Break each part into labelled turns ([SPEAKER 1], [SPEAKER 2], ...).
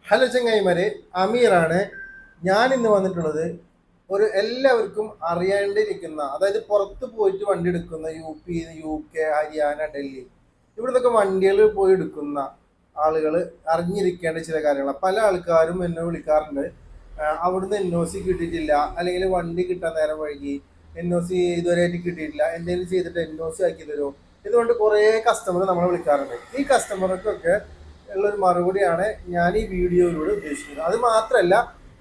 [SPEAKER 1] Hello ചങ്ങായിമാരെ, അമീറാണ്. ഞാൻ ഇന്ന് വന്നിട്ടുള്ളത് എല്ലാവർക്കും അറിയേണ്ടിയിരിക്കുന്ന, അതായത് പുറത്ത് പോയിട്ട് വണ്ടി എടുക്കുന്ന UP, UK, ഹരിയാന, ഡൽഹി ഇവിടുന്നൊക്കെ വണ്ടികൾ പോയി എടുക്കുന്ന ആളുകൾ അറിഞ്ഞിരിക്കേണ്ട ചില കാര്യങ്ങൾ. പല ആൾക്കാരും എന്നെ വിളിക്കാറുണ്ട്, അവിടുന്ന് NOC കിട്ടിയിട്ടില്ല, അല്ലെങ്കിൽ വണ്ടി കിട്ടാൻ നേരം വൈകി, NOC ഇതുവരെയായിട്ട് കിട്ടിയിട്ടില്ല, എന്തെങ്കിലും ചെയ്തിട്ട് NOC ആക്കി തരുമോ. ഇതുകൊണ്ട് കുറേ കസ്റ്റമർ നമ്മളെ വിളിക്കാറുണ്ട്. ഈ കസ്റ്റമർക്കൊക്കെ ഉള്ളൊരു മറുപടിയാണ് ഞാൻ ഈ വീഡിയോയിലൂടെ ഉദ്ദേശിക്കുന്നത്. അത് മാത്രമല്ല,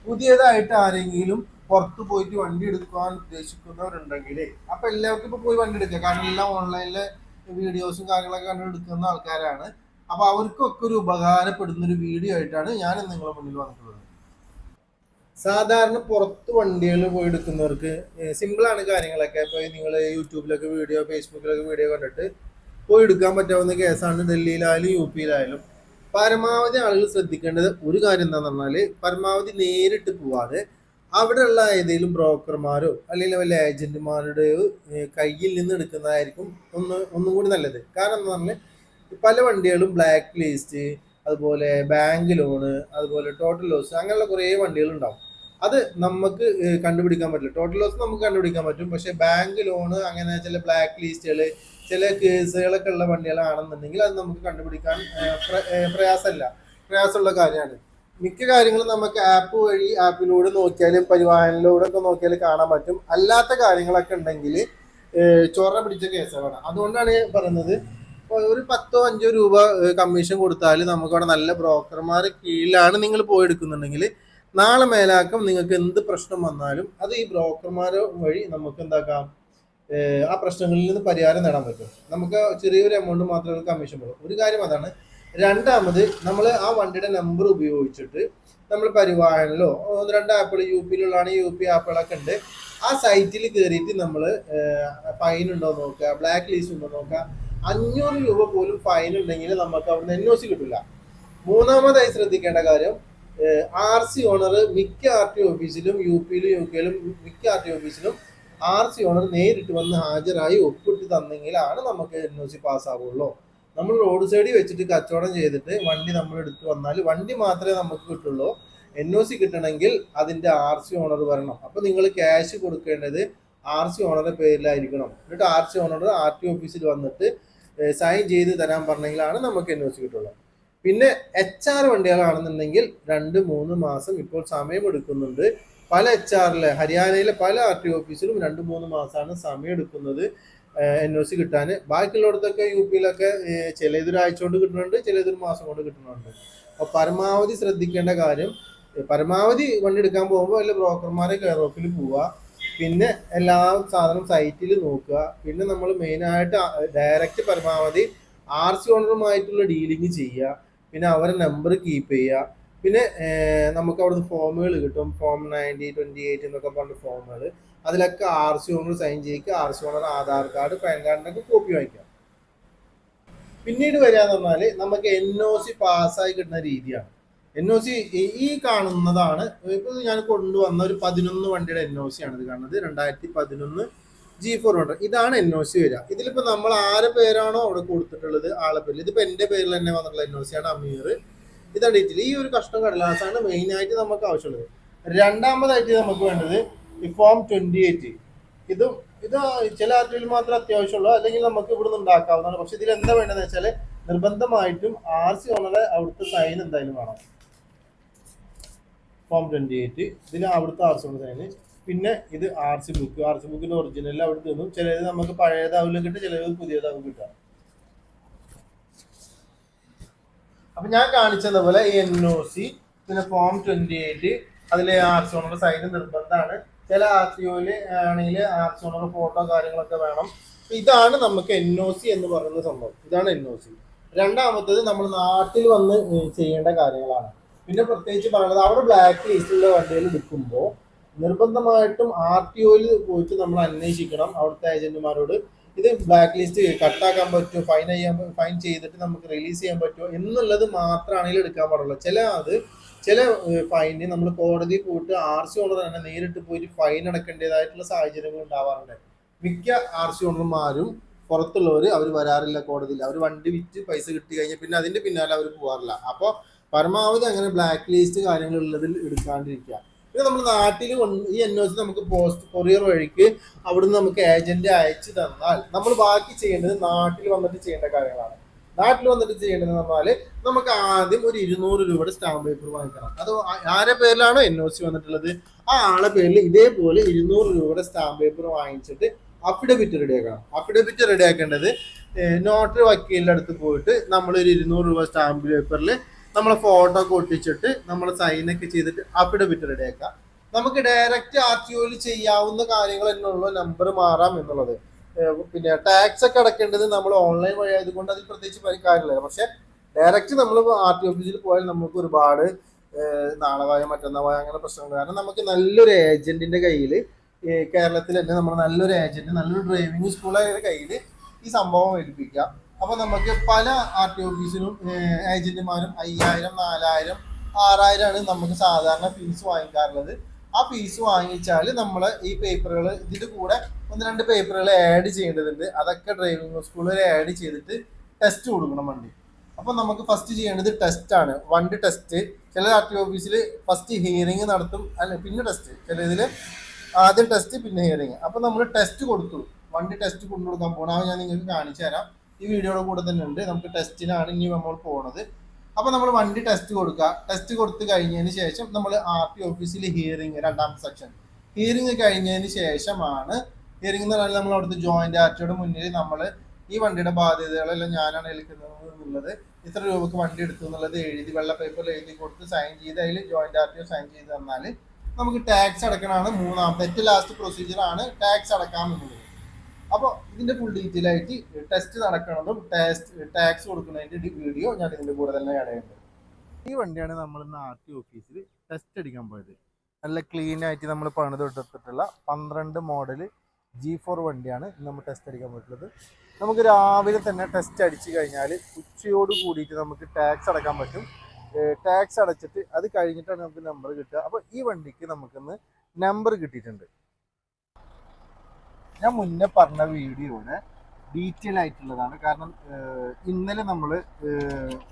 [SPEAKER 1] പുതിയതായിട്ട് ആരെങ്കിലും പുറത്ത് പോയിട്ട് വണ്ടി എടുക്കാൻ ഉദ്ദേശിക്കുന്നവരുണ്ടെങ്കിൽ അപ്പൊ എല്ലാവർക്കും ഇപ്പൊ പോയി വണ്ടി എടുക്കുക, കാരണം എല്ലാം ഓൺലൈനിലെ വീഡിയോസും കാര്യങ്ങളൊക്കെ കണ്ട് എടുക്കുന്ന ആൾക്കാരാണ്. അപ്പൊ അവർക്കൊക്കെ ഒരു ഉപകാരപ്പെടുന്ന ഒരു വീഡിയോ ആയിട്ടാണ് ഞാൻ നിങ്ങളുടെ മുന്നിൽ വന്നിട്ടുള്ളത്. സാധാരണ പുറത്ത് വണ്ടികൾ പോയി എടുക്കുന്നവർക്ക് സിമ്പിളാണ് കാര്യങ്ങളൊക്കെ. ഇപ്പൊ നിങ്ങൾ യൂട്യൂബിലൊക്കെ വീഡിയോ, ഫേസ്ബുക്കിലൊക്കെ വീഡിയോ കണ്ടിട്ട് പോയി എടുക്കാൻ പറ്റാവുന്ന കേസാണ്. ഡൽഹിയിലായാലും UP-യിലായാലും പരമാവധി ആളുകൾ ശ്രദ്ധിക്കേണ്ടത് ഒരു കാര്യം എന്താണെന്ന് പറഞ്ഞാൽ, പരമാവധി നേരിട്ട് പോവാതെ അവിടെയുള്ള ഏതെങ്കിലും ബ്രോക്കർമാരോ അല്ലെങ്കിൽ വല്ല ഏജന്റുമാരുടെയോ കയ്യിൽ നിന്ന് എടുക്കുന്നതായിരിക്കും ഒന്നും കൂടി നല്ലത്. കാരണം എന്ന് പറഞ്ഞാൽ പല വണ്ടികളും ബ്ലാക്ക് ലിസ്റ്റ്, അതുപോലെ ബാങ്ക് ലോണ്, അതുപോലെ ടോട്ടൽ ലോസ്, അങ്ങനെയുള്ള കുറേ വണ്ടികൾ ഉണ്ടാവും. അത് നമുക്ക് കണ്ടുപിടിക്കാൻ പറ്റില്ല. ടോട്ടൽ ലോസ് നമുക്ക് കണ്ടുപിടിക്കാൻ പറ്റും, പക്ഷെ ബാങ്ക് ലോണ്, അങ്ങനെ ചില ബ്ലാക്ക് ലിസ്റ്റുകൾ, ചില കേസുകളൊക്കെ ഉള്ള വണ്ടികളാണെന്നുണ്ടെങ്കിൽ അത് നമുക്ക് കണ്ടുപിടിക്കാൻ പ്രയാസമുള്ള കാര്യമാണ്. മിക്ക കാര്യങ്ങളും നമുക്ക് ആപ്പിലൂടെ നോക്കിയാലും പരിവാഹനിലൂടെ ഒക്കെ നോക്കിയാൽ കാണാൻ പറ്റും. അല്ലാത്ത കാര്യങ്ങളൊക്കെ ഉണ്ടെങ്കിൽ ചൊറ പിടിച്ച കേസുകളാണ്. അതുകൊണ്ടാണ് ഞാൻ പറയുന്നത്, ഒരു 10-5 രൂപ കമ്മീഷൻ കൊടുത്താൽ നമുക്കവിടെ നല്ല ബ്രോക്കർമാർ കീഴിലാണ് നിങ്ങൾ പോയി എടുക്കുന്നുണ്ടെങ്കിൽ, നാളെ മേലാക്കം നിങ്ങൾക്ക് എന്ത് പ്രശ്നം വന്നാലും അത് ഈ ബ്രോക്കർമാർ വഴി നമുക്ക് എന്താക്കാം, ആ പ്രശ്നങ്ങളിൽ നിന്ന് പരിഹാരം നേടാൻ പറ്റും. നമുക്ക് ചെറിയൊരു എമൗണ്ട് മാത്രമേ കമ്മീഷൻ പോകും. ഒരു കാര്യം അതാണ്. രണ്ടാമത്, നമ്മൾ ആ വണ്ടിയുടെ നമ്പർ ഉപയോഗിച്ചിട്ട് നമ്മൾ പരിവാഹനിലോ 1-2 ആപ്പുകൾ UP-യിലുള്ളതാണ്, UP ആപ്പുകളൊക്കെ ഉണ്ട്, ആ സൈറ്റിൽ കയറിയിട്ട് നമ്മൾ ഫൈൻ ഉണ്ടോ നോക്കുക, ബ്ലാക്ക് ലിസ്റ്റ് ഉണ്ടോ നോക്കുക. 500 രൂപ പോലും ഫൈൻ ഉണ്ടെങ്കിൽ നമുക്ക് അവിടുന്ന് NOC കിട്ടില്ല. മൂന്നാമതായി ശ്രദ്ധിക്കേണ്ട കാര്യം, RC ഓണർ മിക്ക RTO ഓഫീസിലും, UP-യിലും UK-യിലും മിക്ക RTO ഓഫീസിലും RC ഓണർ നേരിട്ട് വന്ന് ഹാജരായി ഒപ്പിട്ട് തന്നെങ്കിലാണ് നമുക്ക് NOC പാസ്സാവുള്ളൂ. നമ്മൾ റോഡ് സൈഡിൽ വെച്ചിട്ട് കച്ചവടം ചെയ്തിട്ട് വണ്ടി നമ്മൾ എടുത്തു വന്നാൽ വണ്ടി മാത്രമേ നമുക്ക് കിട്ടുള്ളൂ. NOC കിട്ടണമെങ്കിൽ അതിന്റെ RC ഓണർ വരണം. അപ്പൊ നിങ്ങൾ ക്യാഷ് കൊടുക്കേണ്ടത് RC ഓണറുടെ പേരിലായിരിക്കണം. എന്നിട്ട് RC ഓണർ RTO ഓഫീസിൽ വന്നിട്ട് സൈൻ ചെയ്ത് തരാൻ പറഞ്ഞെങ്കിലാണ് നമുക്ക് NOC കിട്ടുള്ളൂ. പിന്നെ HR വണ്ടികളാണെന്നുണ്ടെങ്കിൽ 2-3 മാസം ഇപ്പോൾ സമയം എടുക്കുന്നുണ്ട്. പല HR-ലെ ഹരിയാനയിലെ പല RTO ഓഫീസിലും 2-3 മാസമാണ് സമയം എടുക്കുന്നത് NOC കിട്ടാൻ. ബാക്കിയുള്ളിടത്തൊക്കെ UP-യിലൊക്കെ ചിലതൊരാഴ്ച കൊണ്ട് കിട്ടുന്നുണ്ട്, ചിലതൊരു മാസം കൊണ്ട് കിട്ടുന്നുണ്ട്. അപ്പോൾ പരമാവധി ശ്രദ്ധിക്കേണ്ട കാര്യം, പരമാവധി വണ്ടി എടുക്കാൻ പോകുമ്പോൾ വല്ല ബ്രോക്കർമാരെ കെയർ ഓഫിൽ പോവുക. പിന്നെ എല്ലാ സാധനം സൈറ്റിൽ നോക്കുക. പിന്നെ നമ്മൾ മെയിനായിട്ട് ഡയറക്റ്റ് പരമാവധി RC ഓണറുമായിട്ടുള്ള ഡീലിങ് ചെയ്യുക. പിന്നെ അവരുടെ നമ്പർ കീപ്പ് ചെയ്യുക. പിന്നെ നമുക്ക് അവിടുന്ന് ഫോമുകൾ കിട്ടും, ഫോം 90, 28 എന്നൊക്കെ പറഞ്ഞ ഫോമുകൾ. അതിലൊക്കെ RC ഓണർ സൈൻ ചെയ്യിക്കുക. RC owner Aadhaar card, PAN കാർഡിനൊക്കെ കോപ്പി വാങ്ങിക്കുക. പിന്നീട് വരികയെന്ന് പറഞ്ഞാൽ നമുക്ക് NOC പാസ്സായി കിട്ടുന്ന രീതിയാണ്. NOC ഈ കാണുന്നതാണ്. ഇപ്പോൾ ഞാൻ കൊണ്ടുവന്ന ഒരു 11 വണ്ടിയുടെ NOC ആണ് ഇത് കാണുന്നത്. 2011 G400. ഇതാണ് NOC വരിക. ഇതിലിപ്പോ നമ്മൾ ആരെ പേരാണോ അവിടെ കൊടുത്തിട്ടുള്ളത് ആളെ പേരിൽ, ഇതിപ്പോ എന്റെ പേരിൽ തന്നെ വന്നിട്ടുള്ള NOC ആണ്, അമീർ. ഇതാണ് ഡീറ്റെയിൽ. ഈ ഒരു കഷ്ണം കടലാസാണ് മെയിൻ ആയിട്ട് നമുക്ക് ആവശ്യമുള്ളത്. രണ്ടാമതായിട്ട് നമുക്ക് വേണ്ടത് ഈ ഫോം 28. ഇത് ചില ആർട്ടിയിൽ മാത്രമേ അത്യാവശ്യമുള്ളൂ, അല്ലെങ്കിൽ നമുക്ക് ഇവിടുന്ന് ഉണ്ടാക്കാവുന്നതാണ്. പക്ഷെ ഇതിൽ എന്താ വേണ്ടതെന്ന് വെച്ചാൽ നിർബന്ധമായിട്ടും RC ഓണറെ അവിടുത്തെ സൈൻ എന്തായാലും വേണം. ഫോം 28 ഇതിൽ അവിടുത്തെ RC ഓണർ സൈന്. പിന്നെ ഇത് RC ബുക്കിന്റെ ഒറിജിനൽ അവിടെ നിന്നും ചിലത് നമുക്ക് പഴയതാവില്ല കിട്ടും, ചിലത് പുതിയതാവും കിട്ടാം. അപ്പൊ ഞാൻ കാണിച്ചത് പോലെ ഈ NOC, പിന്നെ ഫോം 28, അതിലെ RC ഓണർ സൈൻ നിർബന്ധമാണ്. ചില RTOയില് ആണെങ്കിൽ RC ഓണർ ഫോട്ടോ കാര്യങ്ങളൊക്കെ വേണം. ഇതാണ് നമുക്ക് NOC എന്ന് പറയുന്ന സംഭവം. ഇതാണ് NOC. രണ്ടാമത്തേത് നമ്മൾ നാട്ടിൽ വന്ന് ചെയ്യേണ്ട കാര്യങ്ങളാണ്. പിന്നെ പ്രത്യേകിച്ച് പറയുന്നത്, അവിടെ ബ്ലാക്ക് ലിസ്റ്റിലുള്ള വണ്ടികൾ എടുക്കുമ്പോൾ നിർബന്ധമായിട്ടും RTOയിൽ പോയിട്ട് നമ്മൾ അന്വേഷിക്കണം അവിടുത്തെ ഏജന്റുമാരോട്. ഇത് ബ്ലാക്ക് ലിസ്റ്റ് കട്ടാക്കാൻ പറ്റുമോ, ഫൈൻ ചെയ്തിട്ട് നമുക്ക് റിലീസ് ചെയ്യാൻ പറ്റുമോ എന്നുള്ളത് മാത്രമാണെങ്കിൽ എടുക്കാൻ പാടുള്ളൂ. ചില ഫൈന് നമ്മൾ കോടതിയിൽ പോയിട്ട് RC ഓണർ തന്നെ നേരിട്ട് പോയിട്ട് ഫൈൻ അടക്കേണ്ടതായിട്ടുള്ള സാഹചര്യങ്ങൾ ഉണ്ടാവാറുണ്ട്. മിക്ക RC ഓണർമാരും പുറത്തുള്ളവർ അവർ വരാറില്ല കോടതിയിൽ. അവർ വണ്ടി വിറ്റ് പൈസ കിട്ടി കഴിഞ്ഞാൽ പിന്നെ അതിന്റെ പിന്നാലെ അവർ പോകാറില്ല. അപ്പോൾ പരമാവധി അങ്ങനെ ബ്ലാക്ക് ലിസ്റ്റ് കാര്യങ്ങളുള്ളതിൽ എടുക്കാണ്ടിരിക്കുക. പിന്നെ നമ്മൾ നാട്ടിൽ ഈ NOC നമുക്ക് പോസ്റ്റ് കൊറിയർ വഴിക്ക് അവിടുന്ന് നമുക്ക് ഏജന്റ് അയച്ചു തന്നാൽ നമ്മൾ ബാക്കി ചെയ്യേണ്ടത് നാട്ടിൽ വന്നിട്ട് ചെയ്യേണ്ട കാര്യങ്ങളാണ്. നാട്ടിൽ വന്നിട്ട് ചെയ്യേണ്ടതെന്ന് പറഞ്ഞാൽ നമുക്ക് ആദ്യം ഒരു 200 രൂപയുടെ സ്റ്റാമ്പ് പേപ്പർ വാങ്ങിക്കണം. അത് ആരുടെ പേരിലാണോ NOC വന്നിട്ടുള്ളത് ആ ആളെ പേരിൽ ഇതേപോലെ 200 രൂപയുടെ സ്റ്റാമ്പ് പേപ്പർ വാങ്ങിച്ചിട്ട് അഫിഡവിറ്റ് റെഡിയാക്കണം. അഫിഡവിറ്റ് റെഡിയാക്കേണ്ടത് നോട്ടറി വക്കീലിൻ്റെ അടുത്ത് പോയിട്ട് നമ്മളൊരു 200 രൂപ സ്റ്റാമ്പ് പേപ്പറിൽ നമ്മളെ ഫോട്ടോ ഒക്കെ ഒട്ടിച്ചിട്ട് നമ്മൾ സൈനൊക്കെ ചെയ്തിട്ട് അഫിഡവിറ്റ് റെഡിയാക്കാം. നമുക്ക് ഡയറക്റ്റ് RTOയിൽ ചെയ്യാവുന്ന കാര്യങ്ങൾ എന്നുള്ള നമ്പർ മാറാം എന്നുള്ളത്. പിന്നെ ടാക്സ് ഒക്കെ അടക്കേണ്ടത് നമ്മൾ ഓൺലൈൻ വഴി ആയതുകൊണ്ട് അതിൽ പ്രത്യേകിച്ച് കാര്യമില്ല. പക്ഷെ ഡയറക്റ്റ് നമ്മൾ RTO ഓഫീസിൽ പോയാൽ നമുക്ക് ഒരുപാട് നാളെ വായ മറ്റന്നാൾ വായ അങ്ങനെ പ്രശ്നങ്ങൾ. കാരണം നമുക്ക് നല്ലൊരു ഏജന്റിന്റെ കയ്യിൽ കേരളത്തിൽ തന്നെ നമ്മൾ നല്ലൊരു ഏജന്റ് നല്ലൊരു ഡ്രൈവിംഗ് സ്കൂളുകാരുടെ കയ്യിൽ ഈ സംഭവം ഏൽപ്പിക്കാം. അപ്പൊ നമുക്ക് പല RTO ഓഫീസിനും ഏജന്റുമാരും 5000, 4000, 6000 ആണ് നമുക്ക് സാധാരണ ഫീസ് വാങ്ങിക്കാറുള്ളത്. ആ ഫീസ് വാങ്ങിച്ചാൽ നമ്മൾ ഈ പേപ്പറുകൾ ഇതിന്റെ കൂടെ 1-2 പേപ്പറുകൾ ആഡ് ചെയ്യേണ്ടതുണ്ട്. അതൊക്കെ ഡ്രൈവിംഗ് സ്കൂളിൽ ആഡ് ചെയ്തിട്ട് ടെസ്റ്റ് കൊടുക്കണം വണ്ടി. അപ്പൊ നമുക്ക് ഫസ്റ്റ് ചെയ്യേണ്ടത് ടെസ്റ്റ് ആണ്, വണ്ടി ടെസ്റ്റ്. ചില RTO ഓഫീസിൽ ഫസ്റ്റ് ഹിയറിംഗ് നടത്തും, അല്ല പിന്നെ ടെസ്റ്റ്. ചില ഇതിൽ ആദ്യം ടെസ്റ്റ് പിന്നെ ഹിയറിംഗ്. അപ്പൊ നമ്മൾ ടെസ്റ്റ് കൊടുത്തു, വണ്ടി ടെസ്റ്റ് കൊണ്ടുകൊടുക്കാൻ പോകണം. അത് ഞാൻ നിങ്ങൾക്ക് കാണിച്ചു തരാം, ഈ വീഡിയോയുടെ കൂടെ തന്നെ ഉണ്ട്. നമുക്ക് ടെസ്റ്റിനാണ് ഇനി നമ്മൾ പോകുന്നത്. അപ്പൊ നമ്മൾ വണ്ടി ടെസ്റ്റ് കൊടുക്കുക. ടെസ്റ്റ് കൊടുത്തു കഴിഞ്ഞതിന് ശേഷം നമ്മൾ RTO ഓഫീസിൽ ഹിയറിംഗ്, രണ്ടാമത്തെ സെക്ഷൻ ഹിയറിംഗ് കഴിഞ്ഞതിന് ശേഷമാണ് ഹിയറിംഗ് എന്ന് പറഞ്ഞാൽ നമ്മൾ അവിടുത്തെ ജോയിന്റ് RTOയുടെ മുന്നിൽ നമ്മൾ ഈ വണ്ടിയുടെ ബാധ്യതകളെല്ലാം ഞാനാണ് ഏൽക്കുന്നത് എന്നുള്ളത്, ഇത്ര രൂപക്ക് വണ്ടി എടുത്തു എന്നുള്ളത് എഴുതി വെള്ള പേപ്പറിൽ എഴുതി കൊടുത്ത് സൈൻ ചെയ്ത് അതിൽ ജോയിന്റ് RTO സൈൻ ചെയ്ത് തന്നാൽ നമുക്ക് ടാക്സ് അടക്കണമാണ് മൂന്നാമത്തെ ഏറ്റവും ലാസ്റ്റ് പ്രൊസീജിയർ ആണ് ടാക്സ് അടക്കാമെന്നുള്ളത്. അപ്പോൾ ഇതിന്റെ ഫുൾ ഡീറ്റെയിൽ ആയിട്ട് ടെസ്റ്റ് നടക്കുന്നതും ടാക്സ് കൊടുക്കുന്നതിന്റെ വീഡിയോ ഞാൻ ഇതിന്റെ കൂടെ തന്നെ ആഡ് ചെയ്യുന്നുണ്ട്. ഈ വണ്ടിയാണ് നമ്മൾ ഇന്ന് RTO ഓഫീസിൽ ടെസ്റ്റ് അടിക്കാൻ പോയത്. നല്ല ക്ലീൻ ആയിട്ട് നമ്മൾ പണിതെടുത്തിട്ടുള്ള 12 മോഡൽ G4 വണ്ടിയാണ് നമ്മൾ ടെസ്റ്റ് അടിക്കാൻ പോയിട്ടുള്ളത്. നമുക്ക് രാവിലെ തന്നെ ടെസ്റ്റ് അടിച്ചു കഴിഞ്ഞാൽ ഉച്ചയോട് കൂടിയിട്ട് നമുക്ക് ടാക്സ് അടക്കാൻ പറ്റും. ടാക്സ് അടച്ചിട്ട് അത് കഴിഞ്ഞിട്ടാണ് നമുക്ക് നമ്പർ കിട്ടുക. അപ്പോൾ ഈ വണ്ടിക്ക് നമുക്കിന്ന് നമ്പർ കിട്ടിയിട്ടുണ്ട്. ഞാൻ മുന്നേ പറഞ്ഞ വീഡിയോയുടെ ഡീറ്റെയിൽ ആയിട്ടുള്ളതാണ്. കാരണം ഇന്നലെ നമ്മൾ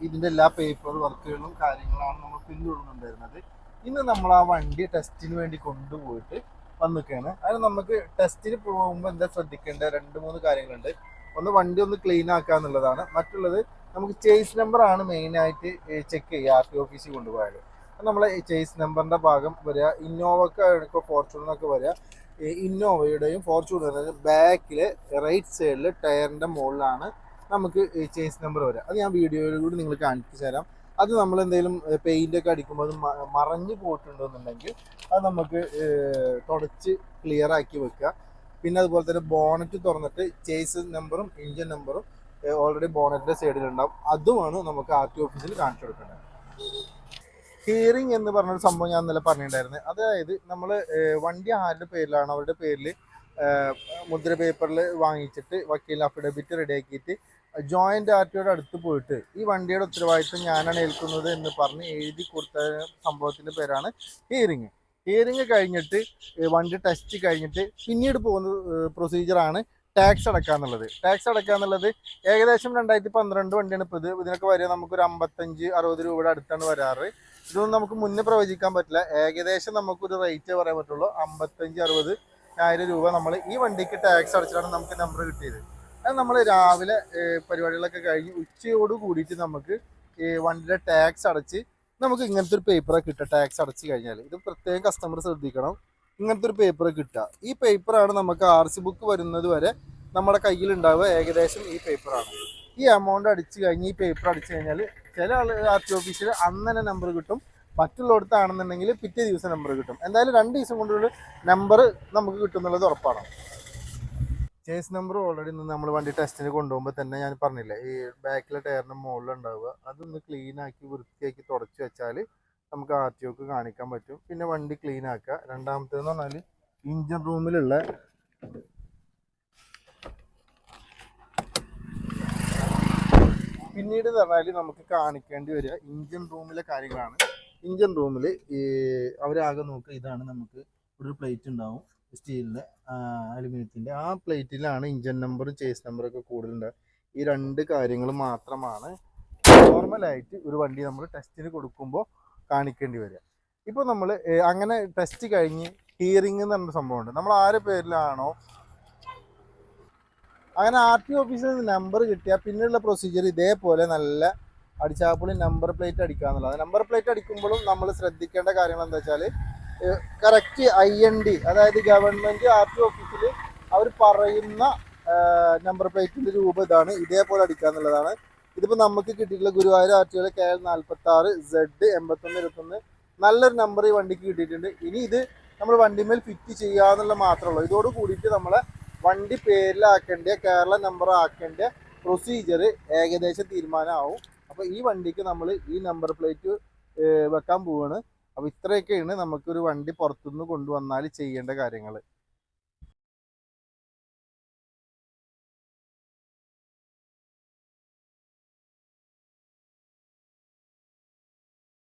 [SPEAKER 1] ഇതിൻ്റെ എല്ലാ പേപ്പർ വർക്കുകളും കാര്യങ്ങളാണ് നമ്മൾ പിന്തുടർന്നുണ്ടായിരുന്നത്. ഇന്ന് നമ്മൾ ആ വണ്ടി ടെസ്റ്റിന് വേണ്ടി കൊണ്ടുപോയിട്ട് വന്നിക്കുകയാണ്. അതിന് നമുക്ക് ടെസ്റ്റിന് പോകുമ്പോൾ എന്താ ശ്രദ്ധിക്കേണ്ട 2-3 കാര്യങ്ങളുണ്ട്. ഒന്ന്, വണ്ടി ഒന്ന് ക്ലീൻ ആക്കുക എന്നുള്ളതാണ്. മറ്റുള്ളത് നമുക്ക് ചേസ് നമ്പർ ആണ് മെയിനായിട്ട് ചെക്ക് ചെയ്യുക RTO ഓഫീസിൽ കൊണ്ടുപോയാൽ. നമ്മളെ ചേസ് നമ്പറിൻ്റെ ഭാഗം വരിക ഇന്നോവക്ക് ഫോർച്യൂണറൊക്കെ വരിക. ഇന്നോവയുടെയും ഫോർച്യൂണറിൻ്റെയും ബാക്കിൽ റൈറ്റ് സൈഡിൽ ടയറിൻ്റെ മുകളിലാണ് നമുക്ക് ചേസ് നമ്പർ വരിക. അത് ഞാൻ വീഡിയോയിലൂടെ നിങ്ങൾ കാണിച്ചു തരാം. അത് നമ്മൾ എന്തെങ്കിലും പെയിൻ്റൊക്കെ അടിക്കുമ്പോൾ അത് മറഞ്ഞു പോയിട്ടുണ്ടെന്നുണ്ടെങ്കിൽ അത് നമുക്ക് തുടച്ച് ക്ലിയർ ആക്കി വെക്കുക. പിന്നെ അതുപോലെ തന്നെ ബോണറ്റ് തുറന്നിട്ട് ചേസ് നമ്പറും എഞ്ചിൻ നമ്പറും ഓൾറെഡി ബോണറ്റിൻ്റെ സൈഡിലുണ്ടാവും. അതുമാണ് നമുക്ക് RTO ഓഫീസിൽ കാണിച്ചു കൊടുക്കേണ്ടത്. ഹിയറിംഗ് എന്ന് പറഞ്ഞൊരു സംഭവം ഞാൻ ഇന്നലെ പറഞ്ഞിട്ടുണ്ടായിരുന്നത്. അതായത് നമ്മൾ വണ്ടി ആരുടെ പേരിലാണ് അവരുടെ പേരിൽ മുദ്ര പേപ്പറിൽ വാങ്ങിച്ചിട്ട് വക്കീൽ അഫിഡവിറ്റ് റെഡിയാക്കിയിട്ട് ജോയിന്റ് RTOയുടെ അടുത്ത് പോയിട്ട് ഈ വണ്ടിയുടെ ഉത്തരവാദിത്വം ഞാനാണ് ഏൽക്കുന്നത് എന്ന് പറഞ്ഞ് എഴുതി കൊടുത്ത സംഭവത്തിൻ്റെ പേരാണ് ഹിയറിംഗ്. ഹിയറിംഗ് കഴിഞ്ഞിട്ട് വണ്ടി ടെസ്റ്റ് കഴിഞ്ഞിട്ട് പിന്നീട് പോകുന്ന പ്രൊസീജിയറാണ് ടാക്സ് അടക്കുക എന്നുള്ളത്. ടാക്സ് അടക്കുക എന്നുള്ളത് ഏകദേശം 2012 വണ്ടിയാണ് ഇപ്പോൾ ഇത്. ഇതിനൊക്കെ വരിക നമുക്കൊരു 55-60 രൂപയുടെ അടുത്താണ് വരാറ്. ഇതൊന്നും നമുക്ക് മുന്നേ പ്രവചിക്കാൻ പറ്റില്ല. ഏകദേശം നമുക്കൊരു റേറ്റ് പറയാൻ പറ്റുള്ളൂ. 55-60 രൂപ നമ്മൾ ഈ വണ്ടിക്ക് ടാക്സ് അടച്ചിട്ടാണ് നമുക്ക് നമ്പർ കിട്ടിയത്. അത് നമ്മൾ രാവിലെ പരിപാടികളൊക്കെ കഴിഞ്ഞ് ഉച്ചയോട് കൂടിയിട്ട് നമുക്ക് വണ്ടിയുടെ ടാക്സ് അടച്ച് നമുക്ക് ഇങ്ങനത്തെ ഒരു പേപ്പറൊക്കെ കിട്ടുക. ടാക്സ് അടച്ച് കഴിഞ്ഞാൽ ഇത് പ്രത്യേകം കസ്റ്റമർ ശ്രദ്ധിക്കണം. ഇങ്ങനത്തെ ഒരു പേപ്പർ കിട്ടുക. ഈ പേപ്പറാണ് നമുക്ക് RC ബുക്ക് വരുന്നത് വരെ നമ്മുടെ കയ്യിലുണ്ടാവുക. ഏകദേശം ഈ പേപ്പറാണ്. ഈ എമൗണ്ട് അടിച്ച് കഴിഞ്ഞ് ഈ പേപ്പർ അടിച്ചു കഴിഞ്ഞാൽ ചില RTO ഓഫീസിൽ അന്ന് തന്നെ നമ്പർ കിട്ടും. മറ്റുള്ളിടത്താണെന്നുണ്ടെങ്കിൽ പിറ്റേ ദിവസം നമ്പർ കിട്ടും. എന്തായാലും 2 ദിവസം കൊണ്ടുള്ള നമ്പർ നമുക്ക് കിട്ടുന്നുള്ളത് ഉറപ്പാണ്. ചേസ് നമ്പർ ഓൾറെഡി നമ്മൾ വണ്ടി ടെസ്റ്റിന് കൊണ്ടുപോകുമ്പോൾ തന്നെ ഞാൻ പറഞ്ഞില്ലേ, ഈ ബാക്കിലെ ടയറിൻ്റെ മുകളിലുണ്ടാവുക. അതൊന്ന് ക്ലീൻ ആക്കി വൃത്തിയാക്കി തുടച്ച് വെച്ചാൽ നമുക്ക് RTOക്ക് കാണിക്കാൻ പറ്റും. പിന്നെ വണ്ടി ക്ലീൻ ആക്കുക. രണ്ടാമത്തേന്ന് പറഞ്ഞാൽ ഇഞ്ചിൻ റൂമിലുള്ള പിന്നീട് പറഞ്ഞാൽ നമുക്ക് കാണിക്കേണ്ടി വരിക ഇഞ്ചിൻ റൂമിലെ കാര്യങ്ങളാണ്. ഇഞ്ചിൻ റൂമിൽ അവരാകെ നോക്കുക. ഇതാണ് നമുക്ക് ഒരു പ്ലേറ്റ് ഉണ്ടാവും സ്റ്റീലിൻ്റെ, അലുമിനിയത്തിൻ്റെ. ആ പ്ലേറ്റിലാണ് ഇഞ്ചിൻ നമ്പറും ചേസ് നമ്പറൊക്കെ കൂടുതലുണ്ടാകുക. ഈ 2 കാര്യങ്ങൾ മാത്രമാണ് നോർമലായിട്ട് ഒരു വണ്ടി നമ്മൾ ടെസ്റ്റിന് കൊടുക്കുമ്പോൾ കാണിക്കേണ്ടി വരിക. ഇപ്പോൾ നമ്മൾ അങ്ങനെ ടെസ്റ്റ് കഴിഞ്ഞ് ഹിയറിംഗ് എന്ന് പറഞ്ഞ സംഭവമുണ്ട്. നമ്മൾ ആരുടെ പേരിലാണോ അങ്ങനെ RTO ഓഫീസിൽ നിന്ന് നമ്പർ കിട്ടിയാൽ പിന്നെയുള്ള പ്രൊസീജിയർ ഇതേപോലെ നല്ല അടിച്ചാപ്പൊളി നമ്പർ പ്ലേറ്റ് അടിക്കുക എന്നുള്ളത്. നമ്പർ പ്ലേറ്റ് അടിക്കുമ്പോഴും നമ്മൾ ശ്രദ്ധിക്കേണ്ട കാര്യങ്ങൾ എന്താ വെച്ചാൽ കറക്റ്റ് IND, അതായത് ഗവൺമെൻറ് RTO ഓഫീസിൽ അവർ പറയുന്ന നമ്പർ പ്ലേറ്റിൻ്റെ രൂപം ഇതാണ്, ഇതേപോലെ അടിക്കുക എന്നുള്ളതാണ്. ഇതിപ്പോൾ നമുക്ക് കിട്ടിയിട്ടുള്ള ഗുരുവായൂർ RTO KL 46 Z 8121 നല്ലൊരു നമ്പർ ഈ വണ്ടിക്ക് കിട്ടിയിട്ടുണ്ട്. ഇനി ഇത് നമ്മൾ വണ്ടിമേൽ ഫിറ്റ് ചെയ്യുക എന്നുള്ള മാത്രമേ ഉള്ളൂ. ഇതോട് കൂടിയിട്ട് നമ്മളെ വണ്ടി പേരിലാക്കേണ്ട കേരള നമ്പർ ആക്കേണ്ട പ്രൊസീജിയർ ഏകദേശം തീരുമാനമാവും. അപ്പോൾ ഈ വണ്ടിക്ക് നമ്മൾ ഈ നമ്പർ പ്ലേറ്റ് വെക്കാൻ പോവാണ്. അപ്പോൾ ഇത്രയൊക്കെയാണ് നമുക്കൊരു വണ്ടി പുറത്തുനിന്ന് കൊണ്ടുവന്നാൽ ചെയ്യേണ്ട കാര്യങ്ങൾ.